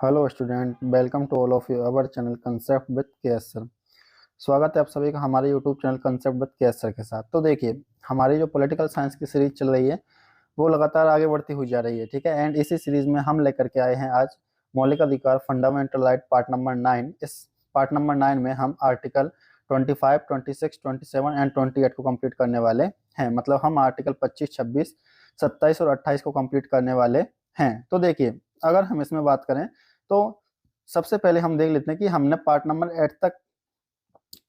Hello student, welcome to all of you our channel concept with KS sir. स्वागत है आप सभी का हमारे YouTube channel concept with KS sir के साथ। तो देखिए, हमारी जो पॉलिटिकल साइंस की सीरीज चल रही है वो लगातार आगे बढ़ती हुई जा रही है, ठीक है। एंड इसी सीरीज में हम लेकर के आए हैं आज मौलिक अधिकार फंडामेंटल राइट पार्ट नंबर 9। इस पार्ट नंबर 9 में हम आर्टिकल 25, 26, 27 एंड 28 को कंप्लीट करने वाले हैं। मतलब हम आर्टिकल 25, 26, 27 और 28 को कंप्लीट करने वाले हैं। तो देखिए, अगर हम इसमें बात करें तो सबसे पहले हम देख लेते हैं कि हमने पार्ट नंबर 8 तक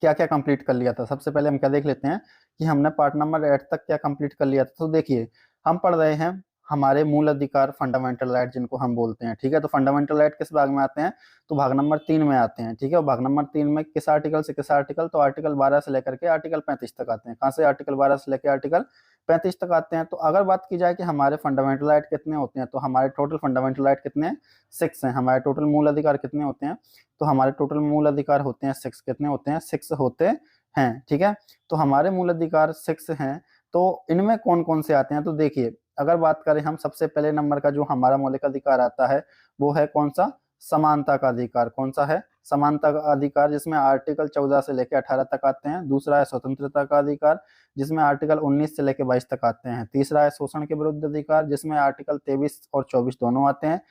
क्या क्या कंप्लीट कर लिया था। सबसे पहले हम क्या देख लेते हैं कि हमने पार्ट नंबर 8 तक क्या कंप्लीट कर लिया था। तो देखिए, हम पढ़ रहे हैं हमारे मूल अधिकार फंडामेंटल राइट जिनको हम बोलते हैं, ठीक है। तो फंडामेंटल राइट किस भाग में आते हैं? तो भाग नंबर 3 में आते हैं, ठीक है। और भाग नंबर 3 में किस आर्टिकल से किस आर्टिकल? तो आर्टिकल 12 से लेकर के आर्टिकल 35 तक आते हैं। कहाँ से? आर्टिकल 12 से लेकर आर्टिकल 35 तक आते हैं। तो अगर बात की जाए कि हमारे फंडामेंटल राइट कितने होते हैं, तो हमारे टोटल फंडामेंटल राइट कितने हैं? 6 हैं। हमारे टोटल मूल अधिकार कितने होते हैं? तो हमारे टोटल मूल अधिकार होते हैं 6। कितने होते हैं? 6 होते हैं, ठीक है। तो हमारे मूल अधिकार 6 हैं। तो इनमें कौन कौन से आते हैं? तो देखिए, अगर बात करें हम, सबसे पहले नंबर का जो हमारा मौलिक अधिकार आता है वो है कौन सा? समानता का अधिकार। कौन सा है? समानता का अधिकार, जिसमें आर्टिकल 14 से लेकर 18 तक आते हैं। दूसरा है स्वतंत्रता का अधिकार, जिसमें आर्टिकल 19 से लेकर 22 तक आते हैं। तीसरा है शोषण के विरुद्ध अधिकार, जिसमें आर्टिकल 23 और 24 दोनों आते हैं।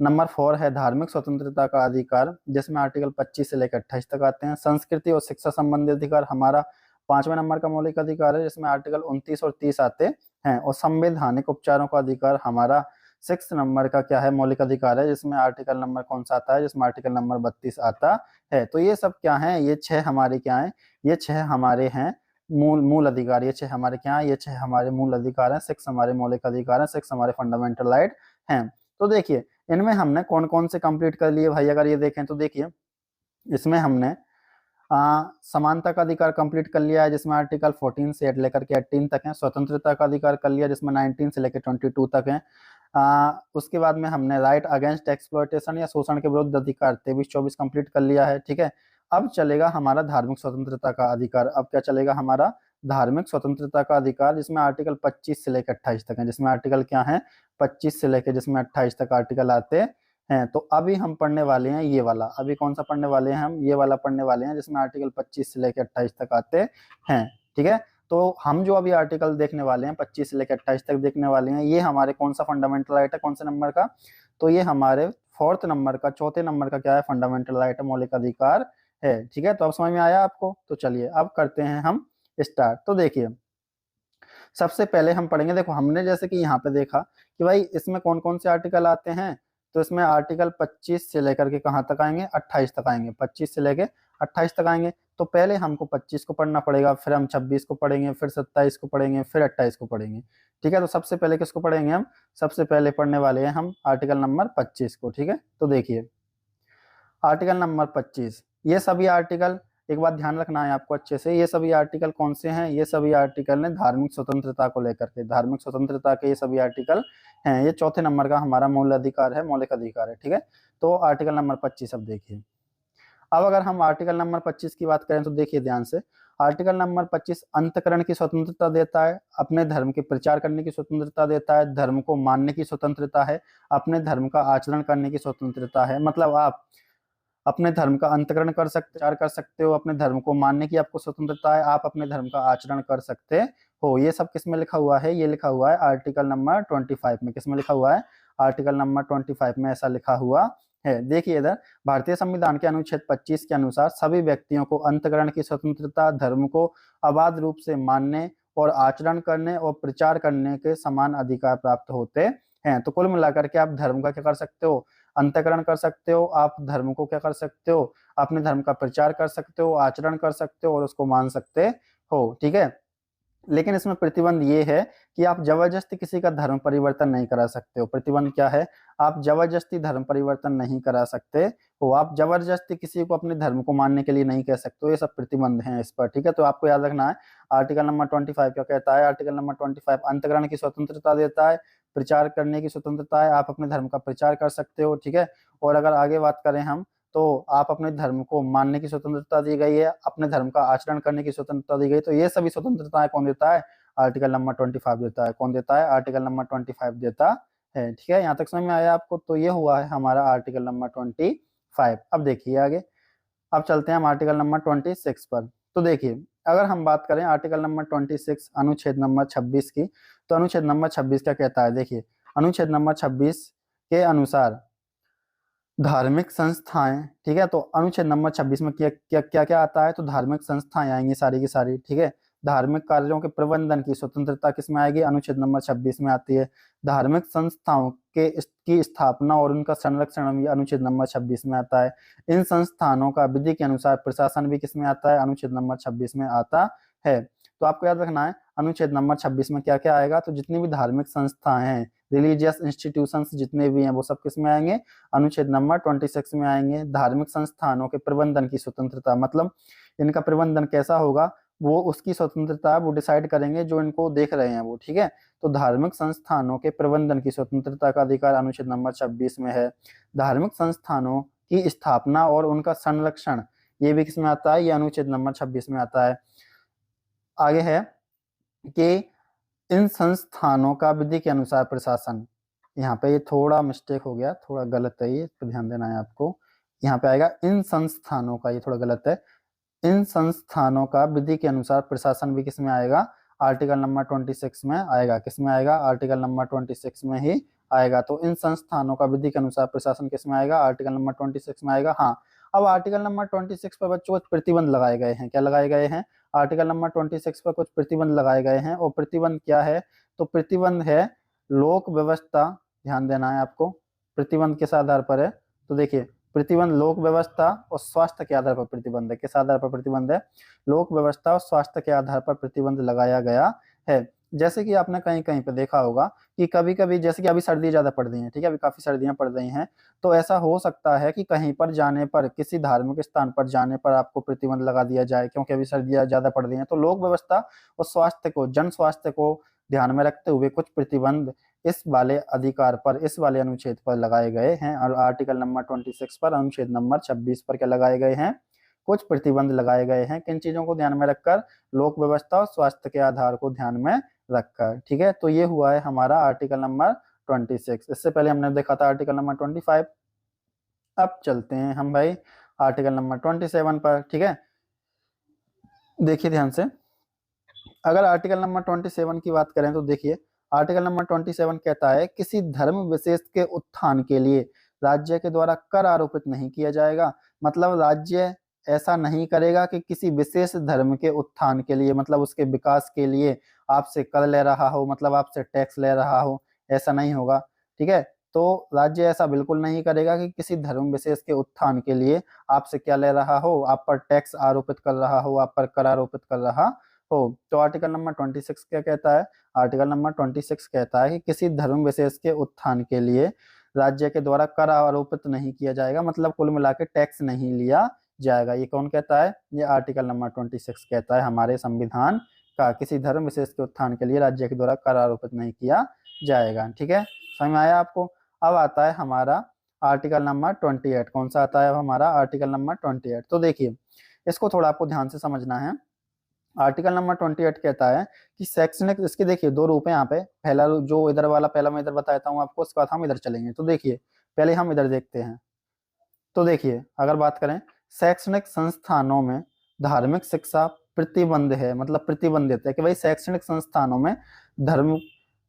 नंबर 4 है धार्मिक स्वतंत्रता का अधिकार, जिसमें आर्टिकल 25 से लेकर 28 तक आते हैं। संस्कृति और शिक्षा संबंधी अधिकार हमारा 5वें नंबर का मौलिक अधिकार है, जिसमें आर्टिकल 29 और 30 आते हैं। और संवैधानिक उपचारों का अधिकार हमारा 6 नंबर का क्या है? मौलिक अधिकार है, जिसमें आर्टिकल नंबर कौन सा आता है? जिसमें आर्टिकल नंबर 32 आता है। तो ये सब क्या है? ये 6 हमारे क्या है? ये 6 हमारे हैं मूल मूल अधिकार। ये 6 हमारे क्या है? ये 6 हमारे मूल अधिकार हैं। 6 हमारे मौलिक अधिकार हैं। 6 हमारे फंडामेंटल राइट हैं। तो देखिए, इनमें हमने कौन कौन से कंप्लीट कर लिए भाई? अगर ये देखें तो देखिए, इसमें हमने समानता का अधिकार कंप्लीट कर लिया है, जिसमें आर्टिकल 14 से लेकर के 18 तक है। स्वतंत्रता का अधिकार कर लिया, जिसमें 19 से लेकर 22 तक है। उसके बाद में हमने राइट अगेंस्ट एक्सप्लॉयटेशन या शोषण के विरुद्ध अधिकार 23-24 कंप्लीट कर लिया है, ठीक है। अब चलेगा हमारा धार्मिक स्वतंत्रता का अधिकार। अब क्या चलेगा? हमारा धार्मिक स्वतंत्रता का अधिकार, जिसमें आर्टिकल 25 से लेकर 28 तक है। जिसमें आर्टिकल क्या है? 25 से लेकर जिसमें 28 तक आर्टिकल आते हैं। तो अभी हम पढ़ने वाले हैं ये वाला। अभी कौन सा पढ़ने वाले हैं? हम ये वाला पढ़ने वाले हैं, जिसमें आर्टिकल 25 से लेकर 28 तक आते हैं, ठीक है। तो हम जो अभी आर्टिकल देखने वाले हैं 25 से लेकर 28 तक देखने वाले हैं, ये हमारे कौन सा फंडामेंटल राइट है? कौन से नंबर का? तो ये हमारे 4th नंबर का, चौथे नंबर का क्या है? फंडामेंटल राइट है, मौलिक अधिकार है, ठीक है। तो अब समझ में आया आपको? तो चलिए अब करते हैं हम स्टार्ट। तो देखिए, सबसे पहले हम पढ़ेंगे। देखो, हमने जैसे कि यहाँ पे देखा कि भाई इसमें कौन कौन से आर्टिकल आते हैं। तो इसमें आर्टिकल 25 से लेकर के कहाँ तक आएंगे? 28 तक आएंगे। 25 से लेकर 28 तक आएंगे। तो पहले हमको 25 को पढ़ना पड़ेगा, फिर हम 26 को पढ़ेंगे, फिर 27 को पढ़ेंगे, फिर 28 को पढ़ेंगे, ठीक है। तो सबसे पहले किसको पढ़ेंगे हम? सबसे पहले पढ़ने वाले हैं हम आर्टिकल नंबर 25 को, ठीक है। तो देखिए, आर्टिकल नंबर 25, ये सभी आर्टिकल, एक बात ध्यान रखना है आपको अच्छे से, ये सभी आर्टिकल कौन से हैं? ये सभी आर्टिकल ने धार्मिक स्वतंत्रता को लेकर के, धार्मिक स्वतंत्रता के ये सभी आर्टिकल हैं। ये चौथे नंबर का हमारा मूल अधिकार है, मौलिक अधिकार है, ठीक है। तो आर्टिकल नंबर 25 अब देखिए। अब अगर हम आर्टिकल नंबर 25 की बात करें तो देखिए ध्यान से, आर्टिकल नंबर 25 अंतकरण की स्वतंत्रता देता है, अपने धर्म के प्रचार करने की स्वतंत्रता देता है, धर्म को मानने की स्वतंत्रता है, अपने धर्म का आचरण करने की स्वतंत्रता है। मतलब आप अपने धर्म का अंतकरण कर सकते, प्रचार कर सकते हो, अपने धर्म को मानने की आपको स्वतंत्रता है, आप अपने धर्म का आचरण कर सकते हो। ये सब किस में लिखा हुआ है? ये लिखा हुआ है आर्टिकल नंबर 25 में। किस में लिखा हुआ है? आर्टिकल नंबर 25 में ऐसा लिखा हुआ है। देखिए इधर, भारतीय संविधान के अनुच्छेद 25 के अनुसार सभी व्यक्तियों को अंतकरण की स्वतंत्रता, धर्म को अबाध रूप से मानने और आचरण करने और प्रचार करने के समान अधिकार प्राप्त होते हैं। तो कुल मिलाकर के आप धर्म का क्या कर सकते हो? अंतकरण कर सकते हो। आप धर्म को क्या कर सकते हो? अपने धर्म का प्रचार कर सकते हो, आचरण कर सकते हो और उसको मान सकते हो, ठीक है। लेकिन इसमें प्रतिबंध ये है कि आप जबरदस्ती किसी का धर्म परिवर्तन नहीं करा सकते हो। प्रतिबंध क्या है? आप जबरदस्ती धर्म परिवर्तन नहीं करा सकते हो। आप जबरदस्ती किसी को अपने धर्म को मानने के लिए नहीं कह सकते हो। ये सब प्रतिबंध हैं इस पर, ठीक है। तो आपको याद रखना है आर्टिकल नंबर 25 क्या कहता है। आर्टिकल नंबर 25 अंतकरण की स्वतंत्रता देता है, प्रचार करने की स्वतंत्रता है, आप अपने धर्म का प्रचार कर सकते हो, ठीक है। और अगर आगे बात करें हम, तो आप अपने धर्म को मानने की स्वतंत्रता दी गई है, अपने धर्म का आचरण करने की स्वतंत्रता दी गई। तो ये सभी स्वतंत्रताएं कौन देता है? आर्टिकल नंबर 25 देता है। कौन देता है? आर्टिकल नंबर 25 देता है। ठीक है, यहाँ तक समझ में आया आपको? तो ये हुआ है हमारा आर्टिकल नंबर 25। अब देखिए आगे, अब चलते हैं हम आर्टिकल नंबर 26 पर। तो देखिए, अगर हम बात करें आर्टिकल नंबर 26 अनुच्छेद नंबर 26 की, तो अनुच्छेद नंबर 26 क्या कहता है? देखिए, अनुच्छेद नंबर 26 के अनुसार धार्मिक संस्थाएं, ठीक है, तो अनुच्छेद नंबर 26 में क्या क्या क्या क्या आता है? तो धार्मिक संस्थाएं आएंगी सारी की सारी। ठीक है, धार्मिक कार्यों के प्रबंधन की स्वतंत्रता किसमें आएगी? अनुच्छेद नंबर 26 में आती है। धार्मिक संस्थाओं की स्थापना और उनका संरक्षण भी अनुच्छेद नंबर 26 में आता है। इन संस्थानों का विधि के अनुसार प्रशासन भी किसमें आता है? अनुच्छेद नंबर 26 में आता है। तो आपको याद रखना है अनुच्छेद नंबर 26 में क्या क्या आएगा। तो जितनी भी धार्मिक संस्थाएं हैं, रिलीजियस इंस्टीट्यूशंस जितने भी हैं, वो सब किसमें आएंगे? अनुच्छेद नंबर 26 में आएंगे। धार्मिक संस्थानों के प्रबंधन की स्वतंत्रता, मतलब इनका प्रबंधन कैसा होगा, वो उसकी स्वतंत्रता वो डिसाइड करेंगे जो इनको देख रहे हैं वो। ठीक है, तो धार्मिक संस्थानों के प्रबंधन की स्वतंत्रता का अधिकार अनुच्छेद नंबर 26 में है। धार्मिक संस्थानों की स्थापना और उनका संरक्षण, ये भी किसमें आता है? ये अनुच्छेद नंबर 26 में आता है। आगे है कि इन संस्थानों का विधि के अनुसार प्रशासन, यहाँ पे ये थोड़ा मिस्टेक हो गया, थोड़ा गलत है, ये इस पे ध्यान देना है आपको। यहाँ पे आएगा इन संस्थानों का, ये थोड़ा गलत है। इन संस्थानों का विधि के अनुसार प्रशासन भी किसमें आएगा? आर्टिकल नंबर 26 में आएगा। किसमें आएगा? आर्टिकल नंबर 26 में ही आएगा। तो इन संस्थानों का विधि के अनुसार प्रशासन किसमें आएगा? आर्टिकल नंबर 26 में आएगा। हाँ, अब आर्टिकल नंबर 26 पर बच्चों कुछ प्रतिबंध लगाए गए हैं। क्या लगाए गए हैं? आर्टिकल नंबर 26 पर कुछ प्रतिबंध लगाए गए हैं। और प्रतिबंध क्या है? तो प्रतिबंध है लोक व्यवस्था, ध्यान देना है आपको, प्रतिबंध किस आधार पर है? तो देखिए, प्रतिबंध लोक व्यवस्था और स्वास्थ्य के आधार पर प्रतिबंध है। किस आधार पर प्रतिबंध है? लोक व्यवस्था और स्वास्थ्य के आधार पर प्रतिबंध लगाया गया है। जैसे कि आपने कहीं कहीं पे देखा होगा कि कभी कभी, जैसे कि अभी सर्दी ज्यादा पड़ रही है, ठीक है, अभी काफी सर्दियां पड़ रही हैं, तो ऐसा हो सकता है कि कहीं पर जाने पर, किसी धार्मिक स्थान पर जाने पर आपको प्रतिबंध लगा दिया जाए, क्योंकि अभी सर्दियां ज्यादा पड़ रही हैं। तो लोक व्यवस्था और स्वास्थ्य को, जन स्वास्थ्य को ध्यान में रखते हुए कुछ प्रतिबंध इस वाले अधिकार पर, इस वाले अनुच्छेद पर लगाए गए हैं। और आर्टिकल नंबर 26 पर, अनुच्छेद नंबर 26 पर क्या लगाए गए हैं? कुछ प्रतिबंध लगाए गए हैं। किन चीजों को ध्यान में रखकर? लोक व्यवस्था और स्वास्थ्य के आधार को ध्यान में रखकर। ठीक है, तो ये हुआ है हमारा आर्टिकल नंबर 26। इससे पहले हमने देखा था आर्टिकल नंबर 25। अब चलते हैं हम भाई आर्टिकल नंबर 27 पर। ठीक है, देखिए ध्यान से, अगर आर्टिकल नंबर 27 की बात करें तो देखिए, आर्टिकल नंबर 27 कहता है किसी धर्म विशेष के उत्थान के लिए राज्य के द्वारा कर आरोपित नहीं किया जाएगा। मतलब राज्य ऐसा नहीं करेगा कि किसी विशेष धर्म के उत्थान के लिए, मतलब उसके विकास के लिए आपसे कर ले रहा हो, मतलब आपसे टैक्स ले रहा हो, ऐसा नहीं होगा। ठीक है, तो राज्य ऐसा बिल्कुल नहीं करेगा कि किसी धर्म विशेष के उत्थान के लिए आपसे क्या ले रहा हो, आप पर टैक्स आरोपित कर रहा हो, आप पर कर आरोपित कर रहा हो। तो आर्टिकल नंबर 26 क्या कहता है? आर्टिकल नंबर 26 कहता है कि किसी धर्म विशेष के उत्थान के लिए राज्य के द्वारा कर आरोपित नहीं किया जाएगा, मतलब कुल मिला के टैक्स नहीं लिया जाएगा। ये कौन कहता है? ये आर्टिकल नंबर 26 कहता है हमारे संविधान का, किसी धर्म विशेष के उत्थान के लिए राज्य के द्वारा कर आरोपित नहीं किया जाएगा। ठीक है, समझ में आया आपको? अब आता है हमारा आर्टिकल नंबर 28। कौन सा आता है अब हमारा? Article number 28। तो देखिए, इसको थोड़ा आपको ध्यान से समझना है। आर्टिकल नंबर 28 कहता है कि शैक्षणिक, इसके देखिए दो रूप है यहाँ पे। पहला रूप जो इधर वाला, पहला मैं इधर बताता हूँ आपको, उसके बाद हम इधर चलेंगे। तो देखिए, पहले हम इधर देखते हैं। तो देखिए, अगर बात करें शैक्षणिक संस्थानों में धार्मिक शिक्षा प्रतिबंध है, मतलब प्रतिबंधित है कि भाई शैक्षणिक संस्थानों में धर्म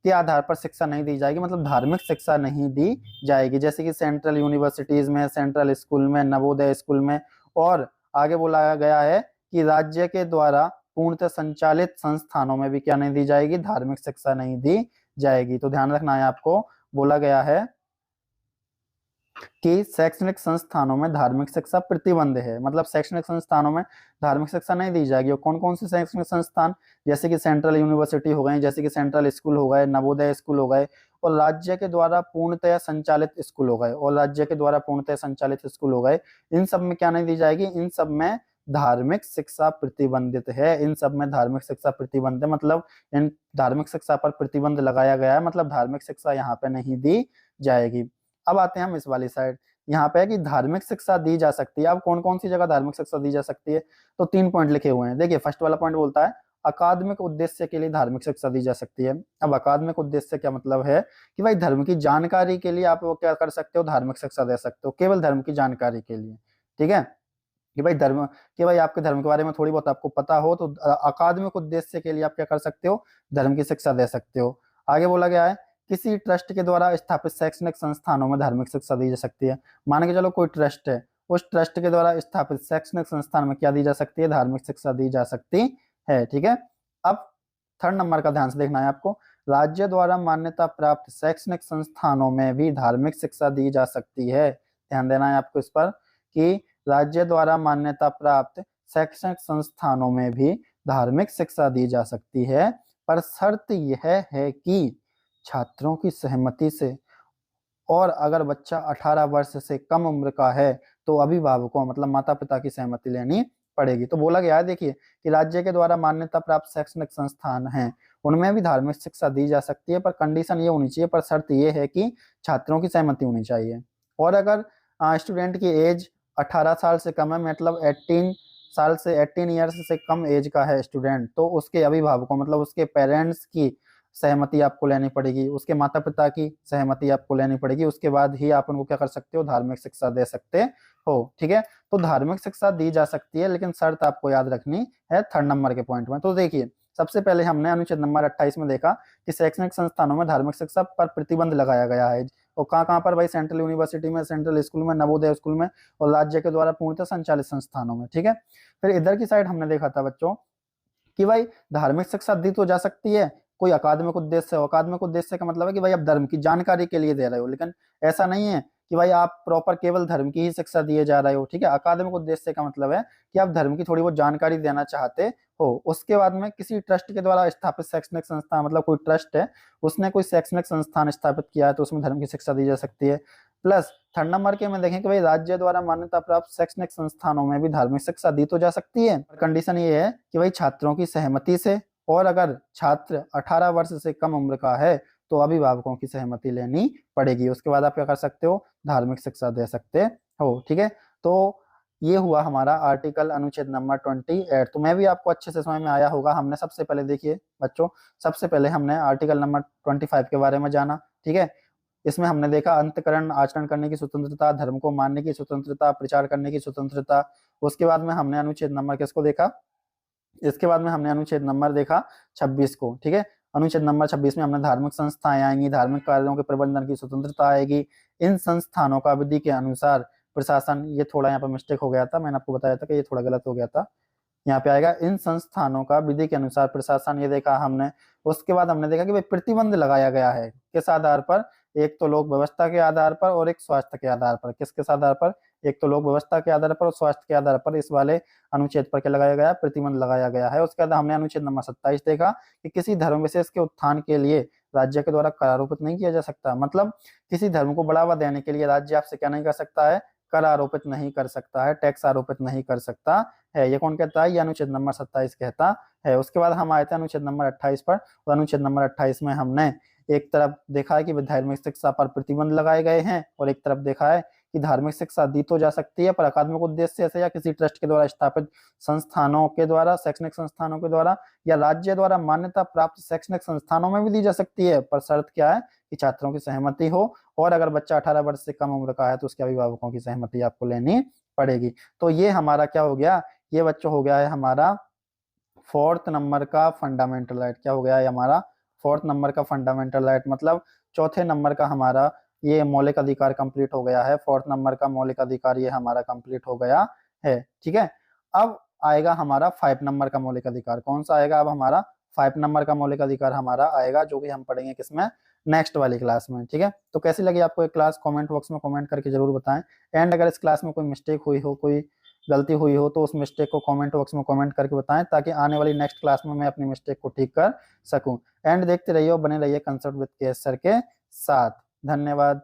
के आधार पर शिक्षा नहीं दी जाएगी, मतलब धार्मिक शिक्षा नहीं दी जाएगी। जैसे कि सेंट्रल यूनिवर्सिटीज में, सेंट्रल स्कूल में, नवोदय स्कूल में। और आगे बोला गया है कि राज्य के द्वारा पूर्णतः संचालित संस्थानों में भी क्या नहीं दी जाएगी? धार्मिक शिक्षा नहीं दी जाएगी। तो ध्यान रखना है आपको, बोला गया है कि शैक्षणिक संस्थानों में धार्मिक शिक्षा प्रतिबंध है, मतलब शैक्षणिक संस्थानों में धार्मिक शिक्षा नहीं दी जाएगी। और कौन कौन से शैक्षणिक संस्थान? जैसे कि सेंट्रल यूनिवर्सिटी हो गए, जैसे कि सेंट्रल स्कूल हो गए, नवोदय स्कूल हो गए, और राज्य के द्वारा पूर्णतः संचालित स्कूल हो गए, और राज्य के द्वारा पूर्णतः संचालित स्कूल हो गए। इन सब में क्या नहीं दी जाएगी? इन सब में धार्मिक शिक्षा प्रतिबंधित है। इन सब में धार्मिक शिक्षा प्रतिबंध है, मतलब इन धार्मिक शिक्षा पर प्रतिबंध लगाया गया है, मतलब धार्मिक शिक्षा यहाँ पे नहीं दी जाएगी। अब आते हैं हम इस वाली साइड। यहाँ पे है कि धार्मिक शिक्षा दी जा सकती है। अब कौन कौन सी जगह धार्मिक शिक्षा दी जा सकती है? तो 3 पॉइंट लिखे हुए हैं। देखिए, फर्स्ट वाला पॉइंट बोलता है अकादमिक उद्देश्य के लिए धार्मिक शिक्षा दी जा सकती है। अब अकादमिक उद्देश्य क्या मतलब है कि भाई धर्म की जानकारी के लिए आप वो क्या कर सकते हो, धार्मिक शिक्षा दे सकते हो, केवल धर्म की जानकारी के लिए। ठीक है, कि भाई धर्म, कि भाई आपके धर्म के बारे में थोड़ी बहुत आपको पता हो, तो अकादमिक उद्देश्य के लिए आप क्या कर सकते हो, धर्म की शिक्षा दे सकते हो। आगे बोला गया है किसी ट्रस्ट के द्वारा स्थापित शैक्षणिक संस्थानों में धार्मिक शिक्षा दी जा सकती है। मान के चलो कोई ट्रस्ट है, उस ट्रस्ट के द्वारा स्थापित शैक्षणिक संस्थान में क्या दी जा सकती है, धार्मिक शिक्षा दी जा सकती है। ठीक है, अब थर्ड नंबर का ध्यान से देखना है आपको, राज्य द्वारा मान्यता प्राप्त शैक्षणिक संस्थानों में भी धार्मिक शिक्षा दी जा सकती है। ध्यान देना है आपको इस पर कि राज्य द्वारा मान्यता प्राप्त शैक्षणिक संस्थानों में भी धार्मिक शिक्षा दी जा सकती है, पर शर्त यह है कि छात्रों की सहमति से, और अगर बच्चा 18 वर्ष से कम उम्र का है तो अभिभावकों मतलब माता पिता की सहमति लेनी पड़ेगी। तो बोला गया है देखिए कि राज्य के द्वारा मान्यता प्राप्त शैक्षणिक संस्थान हैं उनमें भी धार्मिक शिक्षा दी जा सकती है, पर कंडीशन ये होनी चाहिए, पर शर्त ये है कि छात्रों की सहमति होनी चाहिए। और अगर स्टूडेंट की एज 18 साल से कम है, मतलब 18 साल से 18 ईयर्स से कम एज का है स्टूडेंट, तो उसके अभिभावकों मतलब उसके पेरेंट्स की सहमति आपको लेनी पड़ेगी, उसके माता पिता की सहमति आपको लेनी पड़ेगी, उसके बाद ही आप उनको क्या कर सकते हो, धार्मिक शिक्षा दे सकते हो। ठीक है, तो धार्मिक शिक्षा दी जा सकती है, लेकिन शर्त आपको याद रखनी है थर्ड नंबर के पॉइंट में। तो देखिए सबसे पहले हमने अनुच्छेद नंबर 28 में देखा कि शैक्षणिक संस्थानों में धार्मिक शिक्षा पर प्रतिबंध लगाया गया है, और कहाँ कहाँ पर भाई, सेंट्रल यूनिवर्सिटी में, सेंट्रल स्कूल में, नवोदय स्कूल में, और राज्य के द्वारा पूर्णतः संचालित संस्थानों में। ठीक है, फिर इधर की साइड हमने देखा था बच्चों कि भाई धार्मिक शिक्षा दी तो जा सकती है, कोई अकादमिक उद्देश्य हो, अकादमिक उद्देश्य का मतलब है कि भाई आप धर्म की जानकारी के लिए दे रहे हो, लेकिन ऐसा नहीं है कि भाई आप प्रॉपर केवल धर्म की ही शिक्षा दिए जा रहे हो। ठीक है, अकादमिक उद्देश्य का मतलब है कि आप धर्म की थोड़ी बहुत जानकारी देना चाहते हो। उसके बाद में किसी ट्रस्ट के द्वारा स्थापित शैक्षणिक संस्थान, मतलब कोई ट्रस्ट है उसने कोई शैक्षणिक संस्थान स्थापित किया है तो उसमें धर्म की शिक्षा दी जा सकती है। प्लस थर्ड नंबर के में देखें कि भाई राज्य द्वारा मान्यता प्राप्त शैक्षणिक संस्थानों में भी धार्मिक शिक्षा दी तो जा सकती है, कंडीशन ये है कि भाई छात्रों की सहमति से, और अगर छात्र 18 वर्ष से कम उम्र का है तो अभिभावकों की सहमति लेनी पड़ेगी। उसके बाद आप क्या कर सकते हो, धार्मिक शिक्षा दे सकते हो। ठीक है, तो ये हुआ हमारा आर्टिकल अनुच्छेद नंबर 28। तो मैं भी आपको अच्छे से समझ में आया होगा। हमने सबसे पहले देखिए बच्चों, सबसे पहले हमने आर्टिकल नंबर 25 के बारे में जाना। ठीक है, इसमें हमने देखा अंतकरण आचरण करने की स्वतंत्रता, धर्म को मानने की स्वतंत्रता, प्रचार करने की स्वतंत्रता। उसके बाद में हमने अनुच्छेद नंबर किसको देखा, इसके बाद में हमने अनुच्छेद नंबर देखा 26 को। ठीक है, अनुच्छेद नंबर 26 में हमने धार्मिक संस्थाएं आएंगी, धार्मिक कार्यों के प्रबंधन की स्वतंत्रता आएगी, इन संस्थानों का विधि के अनुसार प्रशासन, ये थोड़ा यहाँ पर मिस्टेक हो गया था, मैंने आपको बताया था कि ये थोड़ा गलत हो गया था, यहाँ पे आएगा इन संस्थानों का विधि के अनुसार प्रशासन, ये देखा हमने। उसके बाद हमने देखा कि भाई प्रतिबंध लगाया गया है किस आधार पर, एक तो लोक व्यवस्था के आधार पर और एक स्वास्थ्य के आधार पर। किस आधार पर, एक तो लोक व्यवस्था के आधार पर और स्वास्थ्य के आधार पर, इस वाले अनुच्छेद पर क्या लगाया गया है, प्रतिबंध लगाया गया है। उसके बाद हमने अनुच्छेद नंबर 27 देखा कि किसी धर्म विशेष के उत्थान के लिए राज्य के द्वारा कर आरोपित नहीं किया जा सकता, मतलब किसी धर्म को बढ़ावा देने के लिए राज्य आपसे क्या नहीं कर सकता है, कर आरोपित नहीं कर सकता है, टैक्स आरोपित नहीं कर सकता है। ये कौन कहता है, ये अनुच्छेद नंबर 27 कहता है। उसके बाद हम आए थे अनुच्छेद नंबर 28 पर, और अनुच्छेद नंबर 28 में हमने एक तरफ देखा है कि धार्मिक शिक्षा पर प्रतिबंध लगाए गए हैं, और एक तरफ देखा है कि धार्मिक शिक्षा दी तो जा सकती है पर अकादमिक उद्देश्य से या किसी ट्रस्ट के द्वारा स्थापित संस्थानों के द्वारा, शैक्षणिक संस्थानों के द्वारा, या राज्य द्वारा मान्यता प्राप्त शैक्षणिक संस्थानों में भी दी जा सकती है, पर शर्त क्या है कि छात्रों की सहमति हो, और अगर बच्चा 18 वर्ष से कम उम्र का है तो उसके अभिभावकों की सहमति आपको लेनी पड़ेगी। तो ये हमारा क्या हो गया, ये बच्चों हो गया है हमारा फोर्थ नंबर का फंडामेंटल राइट। क्या हो गया है हमारा फोर्थ नंबर का फंडामेंटल राइट, मतलब चौथे नंबर का हमारा ये मौलिक अधिकार कंप्लीट हो गया है। फोर्थ नंबर का मौलिक अधिकार ये हमारा कंप्लीट हो गया है। ठीक है, अब आएगा हमारा 5 नंबर का मौलिक अधिकार। कौन सा आएगा अब हमारा 5 नंबर का मौलिक अधिकार हमारा आएगा, जो कि हम पढ़ेंगे किसमें, नेक्स्ट वाली क्लास में। ठीक है, तो कैसी लगी आपको ये क्लास, कमेंट बॉक्स में कमेंट करके जरूर बताएं। एंड अगर इस क्लास में कोई मिस्टेक हुई हो, कोई गलती हुई हो, तो उस मिस्टेक को कमेंट बॉक्स में कमेंट करके बताएं, ताकि आने वाली नेक्स्ट क्लास में मैं अपनी मिस्टेक को ठीक कर सकूं। एंड देखते रहिए, बने रहिए कंसेप्ट विद के सर के साथ। धन्यवाद।